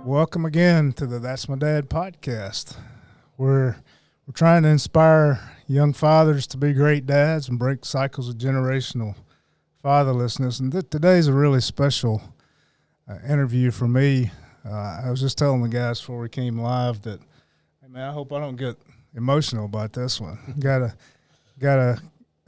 Welcome again to the That's My Dad podcast. We're trying to inspire young fathers to be great dads and break cycles of generational fatherlessness. And today's a really special interview for me. I was just telling the guys before we came live that, hey man, I hope I don't get emotional about this one. Got a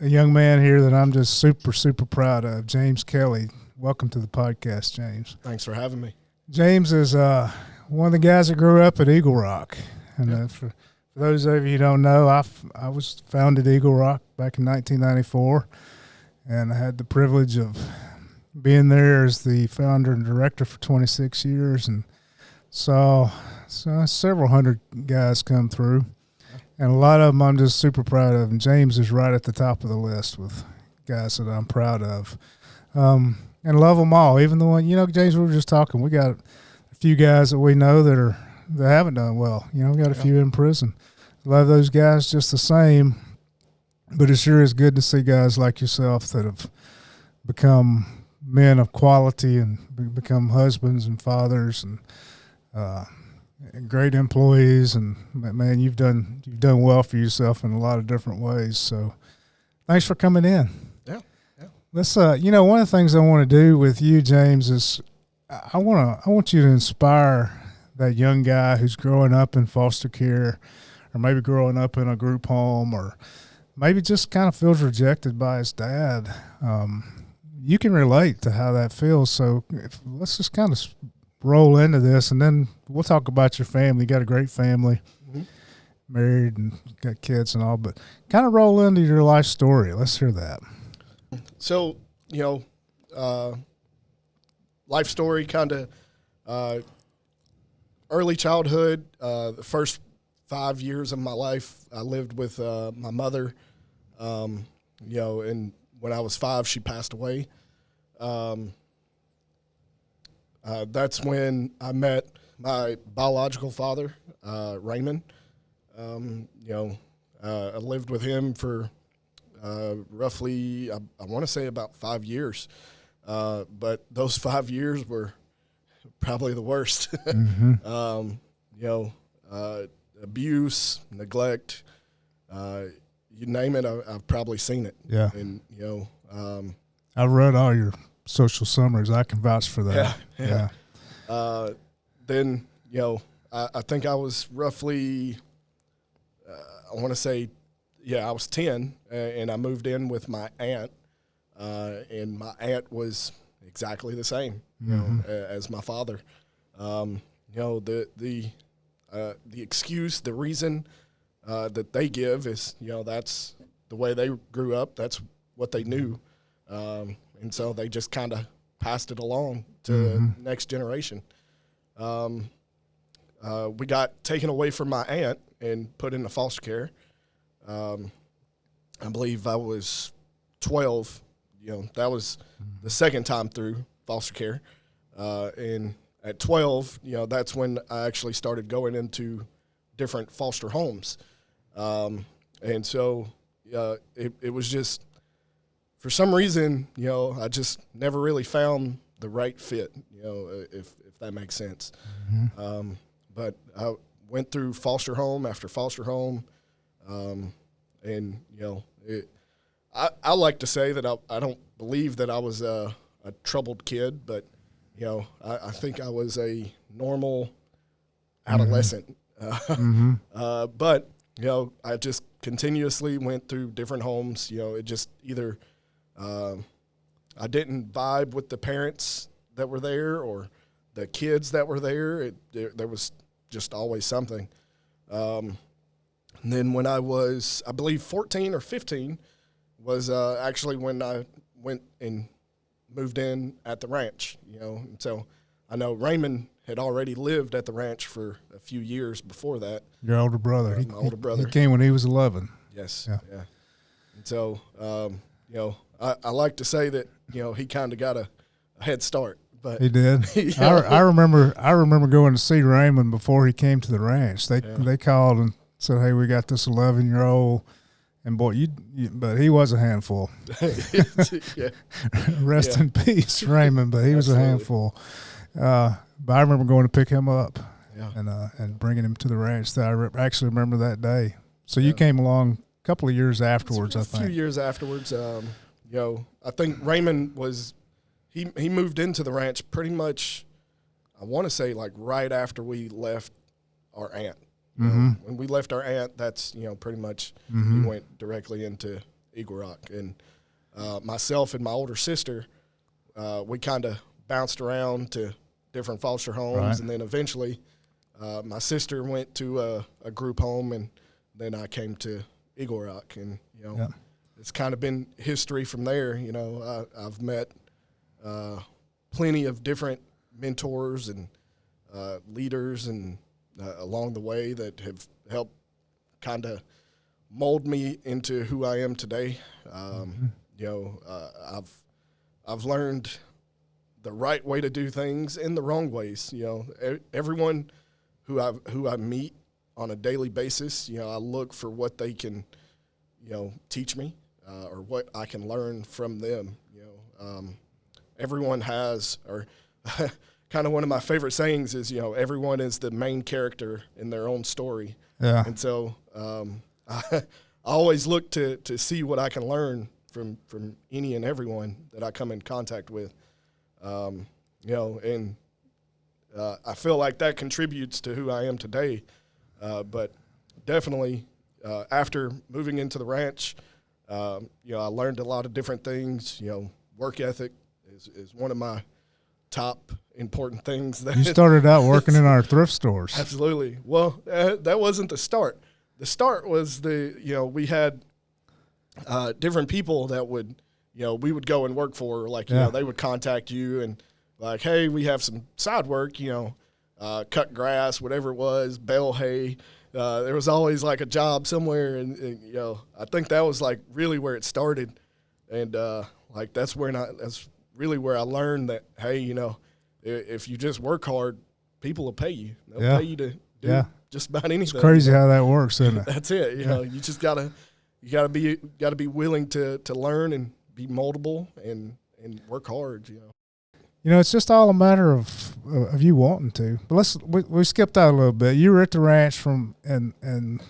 young man here that I'm just super proud of, James Kelley. Welcome to the podcast, James. Thanks for having me. James is one of the guys that grew up at Eagle Rock. And for those of you who don't know, I was founded Eagle Rock back in 1994, and I had the privilege of being there as the founder and director for 26 years, and saw several hundred guys come through, and a lot of them I'm just super proud of, and James is right at the top of the list with guys that I'm proud of. And love them all, even the one, James, we were just talking, we got a few guys that we know that haven't done well. We got a few in prison. Love those guys just the same, but it sure is good to see guys like yourself that have become men of quality and become husbands and fathers and great employees. And man, you've done well for yourself in a lot of different ways. So thanks for coming in. Let's, one of the things I want to do with you, James, is I want you to inspire that young guy who's growing up in foster care, or maybe growing up in a group home, or maybe just kind of feels rejected by his dad. You can relate to how that feels. So let's just kind of roll into this, and then we'll talk about your family. You got a great family, married and got kids and all, but kind of roll into your life story. Let's hear that. So, life story, kind of early childhood, the first 5 years of my life, I lived with my mother, and when I was 5, she passed away. That's when I met my biological father, Raymond. I lived with him for roughly, I want to say about 5 years. But those 5 years were probably the worst. Abuse, neglect, you name it, I've probably seen it. Yeah. And, I've read all your social summaries. I can vouch for that. Yeah. Then, I think I was roughly, I want to say, I was 10, and I moved in with my aunt, and my aunt was exactly the same, as my father. The excuse, the reason that they give is, that's the way they grew up. That's what they knew, and so they just kind of passed it along to the next generation. We got taken away from my aunt and put into foster care. I believe I was 12. That was the second time through foster care. And at 12, that's when I actually started going into different foster homes. And so it was just, for some reason, I just never really found the right fit, if that makes sense. But I went through foster home after foster home. And, I like to say that I don't believe that I was a troubled kid, but, I think I was a normal adolescent. But, I just continuously went through different homes. It just either I didn't vibe with the parents that were there or the kids that were there. There was just always something. And then when I was, I believe, 14 or 15 was actually when I went and moved in at the ranch, And so I know Raymond had already lived at the ranch for a few years before that. Your older brother. My older brother. He came when he was 11. Yes. Yeah. And so, I like to say that, he kind of got a head start. But he did. I remember going to see Raymond before he came to the ranch. They called and said, "Hey, we got this 11-year-old," and boy, but he was a handful. Rest in peace, Raymond. But he was a handful. But I remember going to pick him up Yeah. and bringing him to the ranch. That I actually remember that day. So you came along a couple of years afterwards, I think. A few years afterwards. I think Raymond was he moved into the ranch pretty much, I want to say, like right after we left our aunt. When we left our aunt, that's, pretty much we went directly into Eagle Rock. And myself and my older sister, we kind of bounced around to different foster homes. Right. And then eventually my sister went to a group home, and then I came to Eagle Rock. And, it's kind of been history from there. I've met plenty of different mentors and leaders and along the way that have helped kind of mold me into who I am today. I've learned the right way to do things and the wrong ways. Everyone who I meet on a daily basis, I look for what they can, teach me or what I can learn from them. Everyone has, or kind of one of my favorite sayings is, everyone is the main character in their own story. Yeah. And so I always look to see what I can learn from any and everyone that I come in contact with. And I feel like that contributes to who I am today. But definitely after moving into the ranch, I learned a lot of different things. Work ethic is one of my top important things. That You started out working in our thrift stores. Absolutely. Well, that wasn't the start. The start was we had different people that would, we would go and work for. Like, they would contact you and like, hey, we have some side work, cut grass, whatever it was, bale hay. There was always like a job somewhere. And I think that was like really where it started. And that's really where I learned that, hey, if you just work hard, people will pay you. They'll pay you to do just about anything. It's crazy how that works, isn't it? That's it. You just gotta be willing to learn and be moldable and work hard. It's just all a matter of you wanting to. But we skipped out a little bit. You were at the ranch and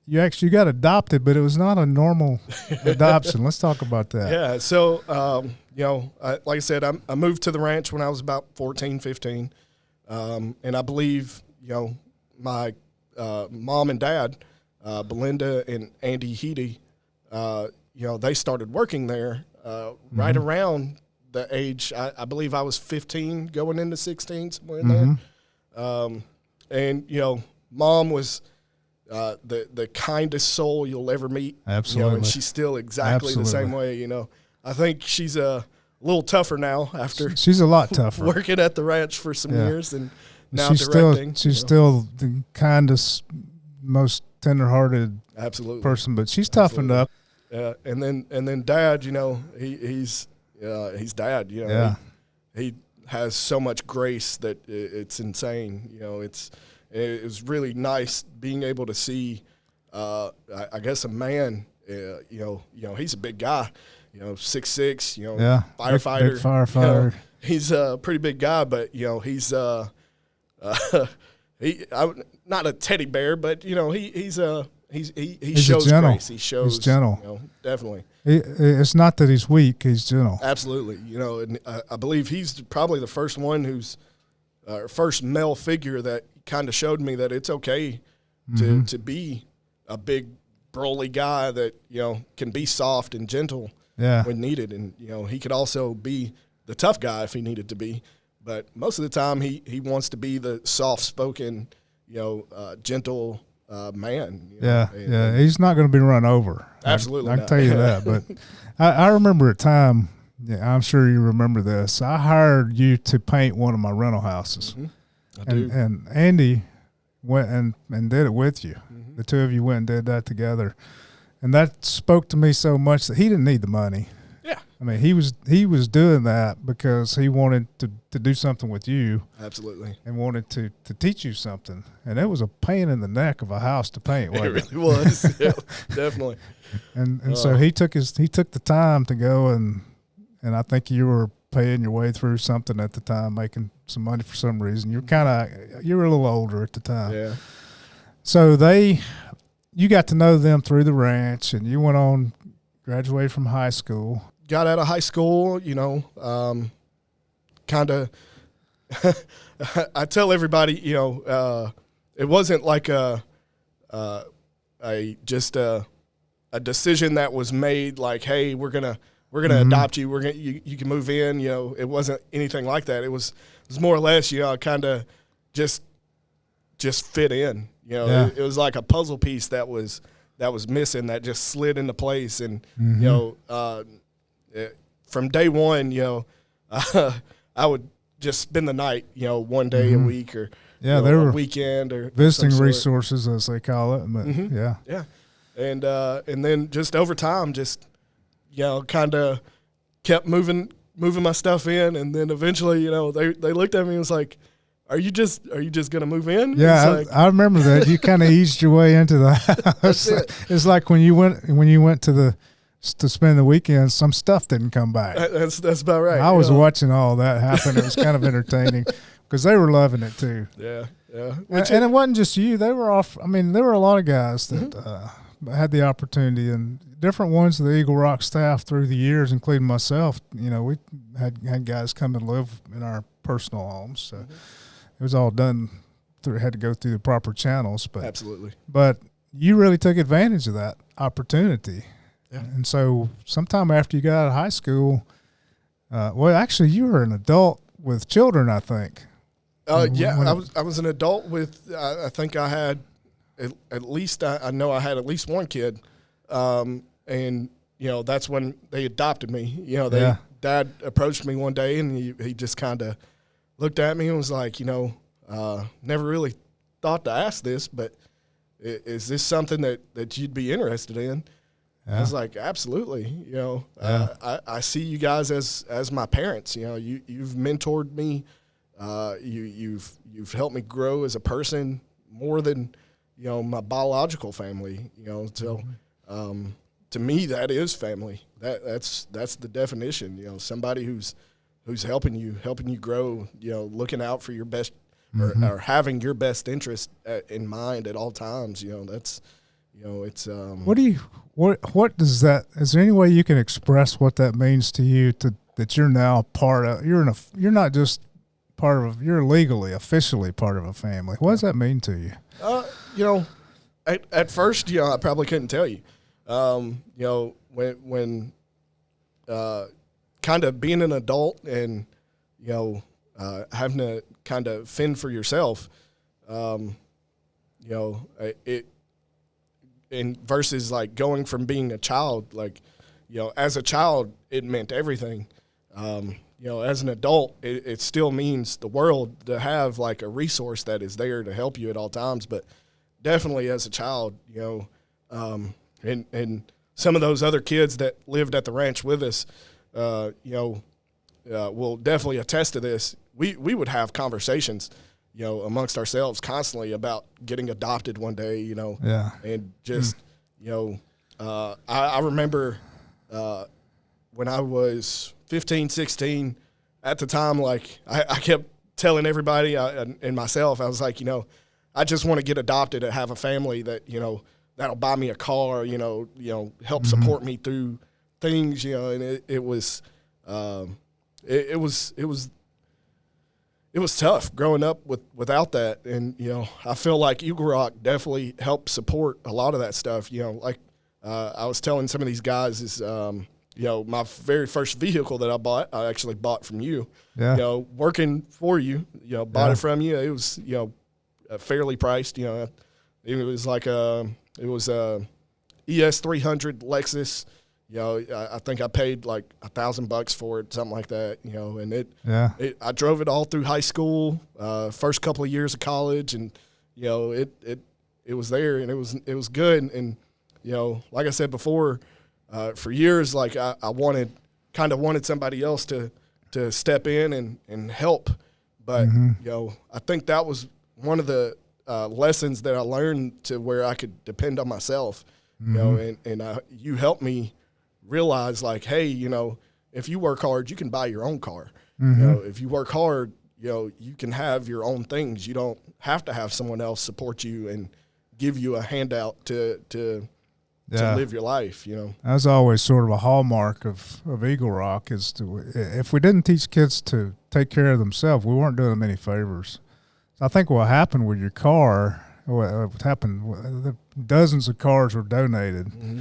you actually got adopted, but it was not a normal adoption. Let's talk about that. Yeah. So, like I said, I moved to the ranch when I was about 14, 15. And I believe, my mom and dad, Belinda and Andy Heedy, they started working there right around the age, I believe I was 15 going into 16, somewhere in there. And, Mom was the kindest soul you'll ever meet. Absolutely. And she's still exactly the same way, I think she's a little tougher now after she's a lot tougher working at the ranch for some years and now she's directing. She's still the kindest, most tenderhearted person, but she's toughened up. Yeah, and then Dad, he's Dad. He has so much grace that it's insane. It was really nice being able to see. I guess a man. He's a big guy. 6'6". Firefighter. Big firefighter. He's a pretty big guy, but he's not a teddy bear, but he shows grace. He shows he's gentle. Definitely. It's not that he's weak; he's gentle. Absolutely. And I believe he's probably the first one who's first male figure that kind of showed me that it's okay to be a big, burly guy that can be soft and gentle when needed, and he could also be the tough guy if he needed to be. But most of the time, he wants to be the soft-spoken, gentle man. He's not going to be run over. Absolutely, I can tell you that. But I remember a time. Yeah, I'm sure you remember this. I hired you to paint one of my rental houses. I do. And Andy went and did it with you. The two of you went and did that together. And that spoke to me so much that he didn't need the money. Yeah. I mean, he was doing that because he wanted to do something with you. Absolutely. And wanted to teach you something. And it was a pain in the neck of a house to paint, wasn't it? It really was. Yeah, definitely. And so he took the time to go and I think you were paying your way through something at the time, making some money for some reason. You were a little older at the time. Yeah. So you got to know them through the ranch, and you went on, graduated from high school. Got out of high school, kind of. I tell everybody, it wasn't like a decision that was made like, hey, we're gonna adopt you. You can move in. It wasn't anything like that. It was more or less, kind of just fit in. It was like a puzzle piece that was missing, that just slid into place. And from day one, I would just spend the night, one day a week, or there a were weekend, or visiting resources, as they call it. But yeah, and then just over time, just kind of kept moving my stuff in, and then eventually, they looked at me and was like, Are you just gonna move in? Yeah, I remember that. You kind of eased your way into the house. It's like when you went to spend the weekend, some stuff didn't come back. That's about right. I was watching all that happen. It was kind of entertaining because they were loving it too. Yeah. And it wasn't just you. They were off. I mean, there were a lot of guys that had the opportunity, and different ones of the Eagle Rock staff through the years, including myself. We had guys come and live in our personal homes. So. It was all done had to go through the proper channels, but absolutely. But you really took advantage of that opportunity, yeah. And so sometime after you got out of high school, actually you were an adult with children, I think. I was an adult with. I think I had at least. I know I had at least one kid, and that's when they adopted me. Dad approached me one day, and he just kind of looked at me and was like, never really thought to ask this, but is this something that you'd be interested in? Yeah. I was like, absolutely. I see you guys as my parents. You've mentored me. You've helped me grow as a person more than my biological family. So to me, that is family. That's the definition. Somebody who's helping you grow, looking out for your best, or having your best interest in mind at all times. That's, it's. What does that? Is there any way you can express what that means to you? That you're now part of. You're not just part of. You're legally, officially part of a family. What does that mean to you? At first, I probably couldn't tell you. When kind of being an adult and having to kind of fend for yourself, it and versus like going from being a child, like as a child it meant everything. As an adult it still means the world to have like a resource that is there to help you at all times, but definitely as a child, and some of those other kids that lived at the ranch with us, will definitely attest to this. We would have conversations, amongst ourselves constantly about getting adopted one day, and just, I remember when I was 15, 16, at the time, like I kept telling everybody and myself, I was like, I just want to get adopted and have a family that, that'll buy me a car, help support me through things, and it was tough growing up without that. And, I feel like Eagle Rock definitely helped support a lot of that stuff. Like I was telling some of these guys is, my very first vehicle that I actually bought from you, working for you, bought it from you. It was, fairly priced, it was like it was a ES 300 Lexus. I think I paid like $1,000 for it, something like that. And I drove it all through high school, first couple of years of college, and it was there, and it was good. And like I said before, for years, like I wanted somebody else to step in and help, but I think that was one of the lessons that I learned to where I could depend on myself. And you helped me realize, like, hey, in if you work hard, you can buy your own car. Mm-hmm. You know, if you work hard, you know, you can have your own things. You don't have to have someone else support you and give you a handout to live your life, you know. That's always sort of a hallmark of Eagle Rock is if we didn't teach kids to take care of themselves, we weren't doing them any favors. So I think what happened with your car, what happened, dozens of cars were donated. Mm-hmm.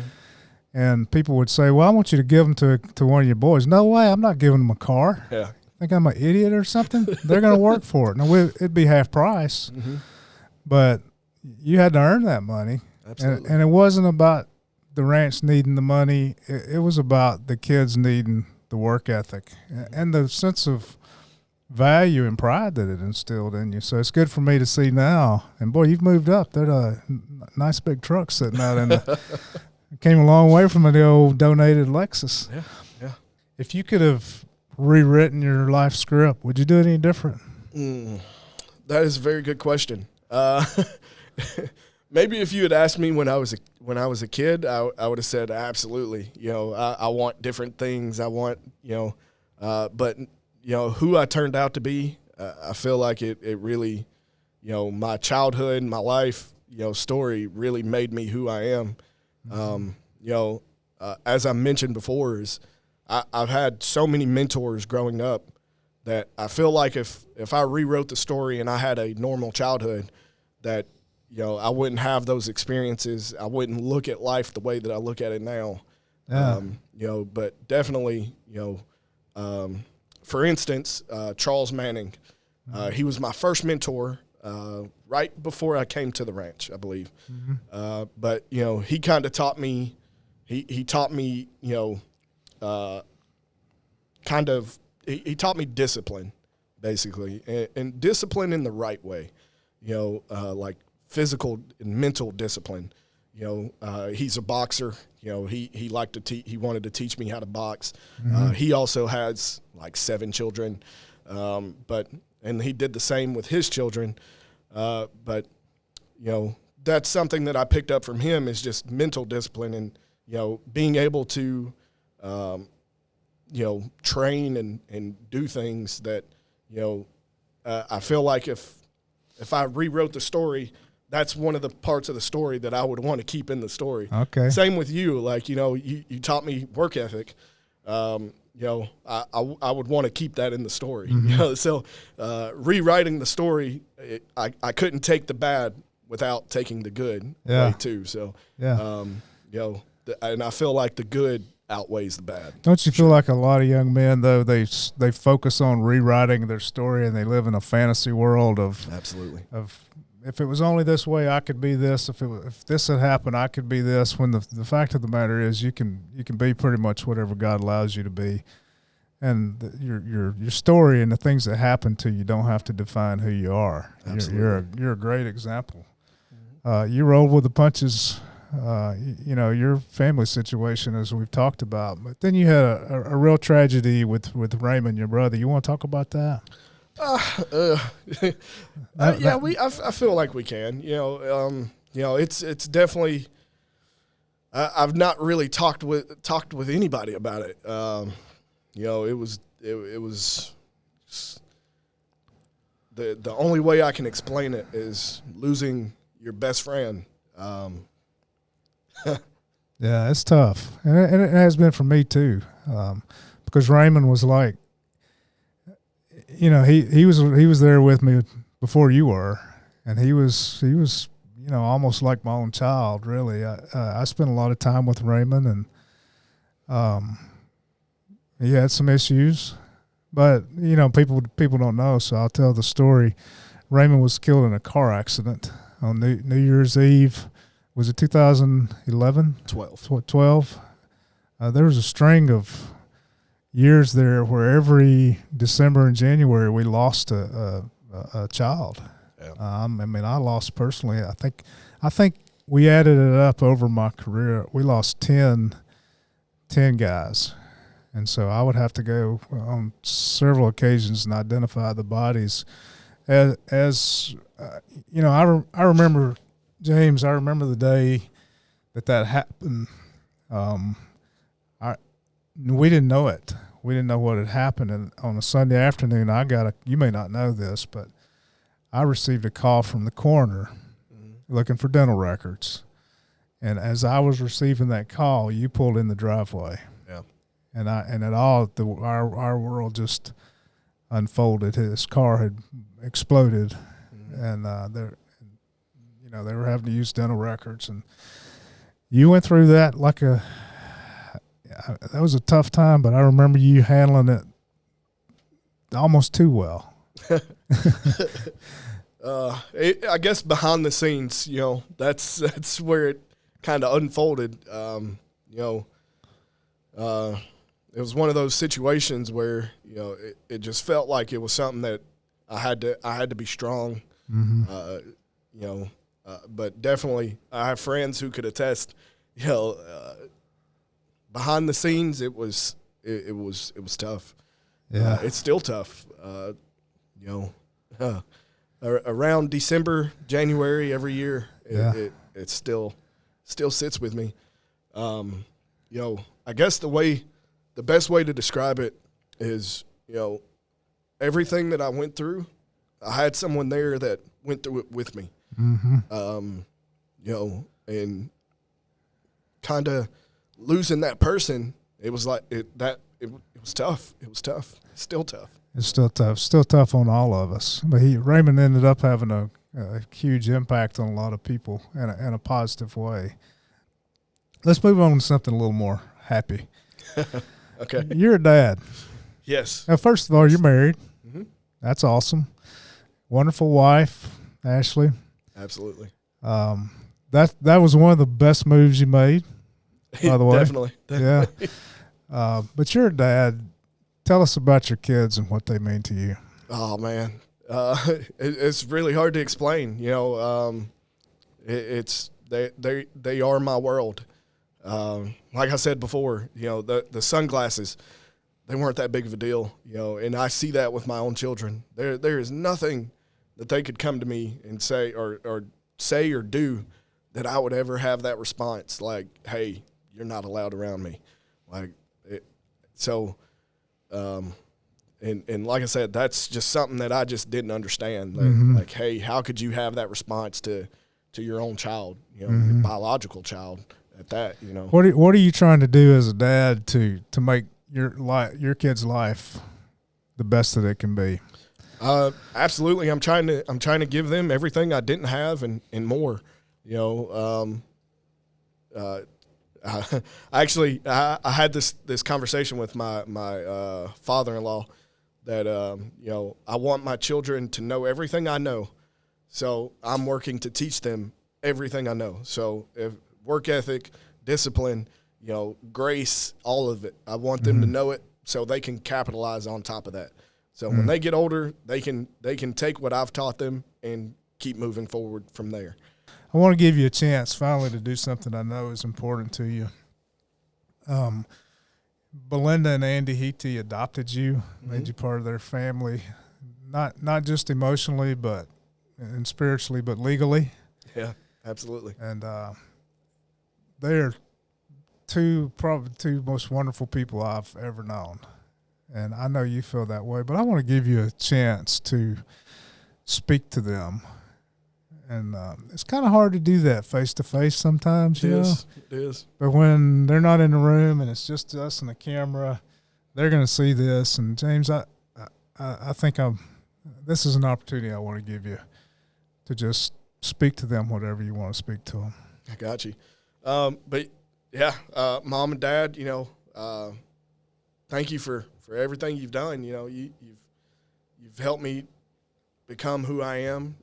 And people would say, well, I want you to give them to one of your boys. No way, I'm not giving them a car. Yeah. Think I'm an idiot or something? They're going to work for it. Now, it'd be half price, mm-hmm. but you had to earn that money. Absolutely. And it wasn't about the ranch needing the money. It was about the kids needing the work ethic and the sense of value and pride that it instilled in you. So it's good for me to see now. And, boy, you've moved up. There's a nice big truck sitting out in the – came a long way from the old donated Lexus. Yeah. If you could have rewritten your life script, would you do it any different? That is a very good question. Maybe if you had asked me when I was a kid, I would have said absolutely. You know, I want different things. I want, you know, but you know who I turned out to be. I feel like it really, you know, my childhood, my life, you know, story really made me who I am. You know, as I mentioned before, is I've had so many mentors growing up that I feel like if I rewrote the story and I had a normal childhood, that, you know, I wouldn't have those experiences. I wouldn't look at life the way that I look at it now. Yeah. You know, but definitely, you know, for instance, Charles Manning, he was my first mentor right before I came to the ranch, I believe. Mm-hmm. But, you know, he kind of taught me, he taught me, you know, he taught me discipline, basically, and discipline in the right way, you know, like physical and mental discipline. You know, he's a boxer. You know, he liked to he wanted to teach me how to box. Mm-hmm. He also has like 7 children, and he did the same with his children. But, you know, that's something that I picked up from him is just mental discipline and, you know, being able to, you know, train and do things that, you know, I feel like if I rewrote the story, that's one of the parts of the story that I would want to keep in the story. Okay. Same with you. Like, you know, you taught me work ethic. You know, I would want to keep that in the story. Mm-hmm. You know, so rewriting the story, I couldn't take the bad without taking the good way too. So, you know, and I feel like the good outweighs the bad. Don't you feel like a lot of young men, though, they focus on rewriting their story and they live in a fantasy world of absolutely of if it was only this way, I could be this. If this had happened, I could be this. When the fact of the matter is, you can be pretty much whatever God allows you to be, and your story and the things that happen to you don't have to define who you are. Absolutely. You're a great example. You rolled with the punches. You know, your family situation, as we've talked about, but then you had a real tragedy with Raymond, your brother. You want to talk about that? Yeah, I feel like we can. You know, it's definitely. I've not really talked with anybody about it. You know, it was the only way I can explain it is losing your best friend. Yeah, it's tough, and it has been for me too, because Raymond was like, you know, he was there with me before you were, and he was you know, almost like my own child, really. I spent a lot of time with Raymond, and he had some issues, but you know, people don't know, so I'll tell the story. Raymond was killed in a car accident on New Year's Eve. Was it 2011? 12. There was a string of years there where every December and January we lost a child. Yeah. I mean, I lost personally. I think we added it up over my career. We lost 10 guys, and so I would have to go on several occasions and identify the bodies. As you know, I remember. James, I remember the day that happened. We didn't know it. we didn't know what had happened. And on a Sunday afternoon, you may not know this, but I received a call from the coroner looking for dental records. And as I was receiving that call, you pulled in the driveway. Yeah. And our world just unfolded. His car had exploded, and they were having to use dental records. And you went through that that was a tough time, but I remember you handling it almost too well. I guess behind the scenes, that's where it kind of unfolded. It was one of those situations where it just felt like it was something that I had to be strong. But definitely I have friends who could attest. Behind the scenes, it was tough. Yeah, it's still tough. Around December, January every year, it still sits with me. I guess the best way to describe it is, everything that I went through, I had someone there that went through it with me. And kind of losing that person, it was like it was tough. It was tough. It's still tough. It's still tough. Still tough on all of us. But Raymond ended up having a huge impact on a lot of people in a positive way. Let's move on to something a little more happy. Okay. You're a dad. Yes. Now, first of all, you're married. Mm-hmm. That's awesome. Wonderful wife, Ashley. Absolutely. That was one of the best moves you made, by the way. Definitely. Yeah. But you're a dad. Tell us about your kids and what they mean to you. Oh man, it's really hard to explain. They are my world. Like I said before, the sunglasses, they weren't that big of a deal. And I see that with my own children. There is nothing that they could come to me and say or do that I would ever have that response like, "Hey, you're not allowed around me." Like it, so. And like I said, that's just something that I just didn't understand. Like, hey, how could you have that response to your own child, your biological child at that, What are you trying to do as a dad to make your kid's life the best that it can be? Absolutely. I'm trying to give them everything I didn't have and more, I had this conversation with my father-in-law that I want my children to know everything I know, so I'm working to teach them everything I know. So if work ethic, discipline, grace, all of it, I want them to know it so they can capitalize on top of that. So when they get older, they can take what I've taught them and keep moving forward from there. I want to give you a chance finally to do something I know is important to you. Belinda and Andy Heaty adopted you, made you part of their family, not just emotionally and spiritually, but legally. Yeah, absolutely. And they're probably two most wonderful people I've ever known. And I know you feel that way, but I want to give you a chance to speak to them. And it's kind of hard to do that face-to-face sometimes, It is. But when they're not in the room and it's just us and the camera, they're going to see this. And, James, I think this is an opportunity I want to give you to just speak to them whatever you want to speak to them. I got you. But, yeah, Mom and Dad, thank you for everything you've done. You've helped me become who I am.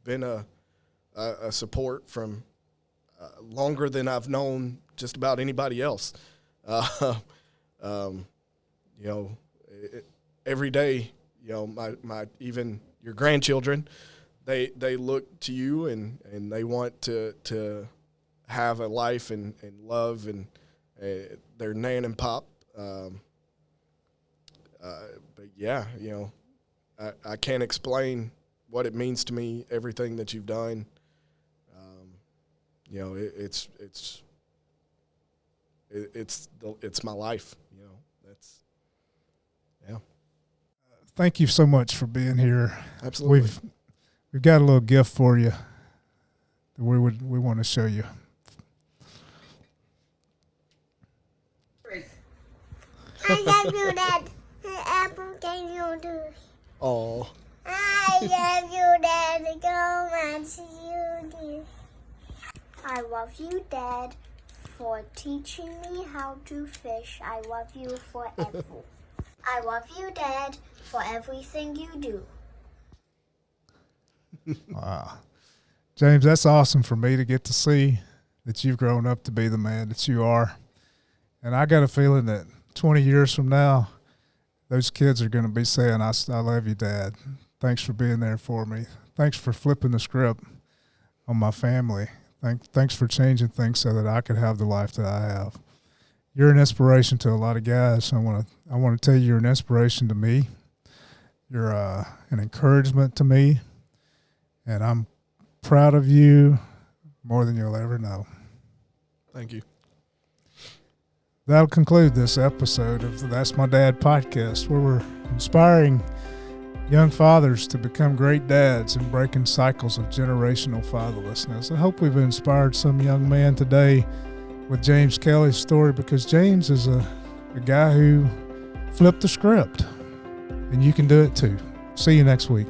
Been a support from longer than I've known just about anybody else. Every day, my even your grandchildren, they look to you and they want to have a life and love and their nan and pop. But yeah, I can't explain what it means to me, everything that you've done. It's my life. thank you so much for being here. Absolutely. We've got a little gift for you that we want to show you. I love you, Dad. Apple, can you do? Oh, I love you, Dad. Go much you do. I love you, Dad, for teaching me how to fish. I love you forever. I love you, Dad, for everything you do. Wow. James, that's awesome for me to get to see that you've grown up to be the man that you are. And I got a feeling that 20 years from now, those kids are going to be saying, I love you, Dad. Thanks for being there for me. Thanks for flipping the script on my family. Thanks for changing things so that I could have the life that I have. You're an inspiration to a lot of guys. I want to tell you, you're an inspiration to me. You're an encouragement to me. And I'm proud of you more than you'll ever know. thank you. That'll conclude this episode of the That's My Dad podcast, where we're inspiring young fathers to become great dads and breaking cycles of generational fatherlessness. I hope we've inspired some young man today with James Kelley's story, because James is a guy who flipped the script, and you can do it too. See you next week.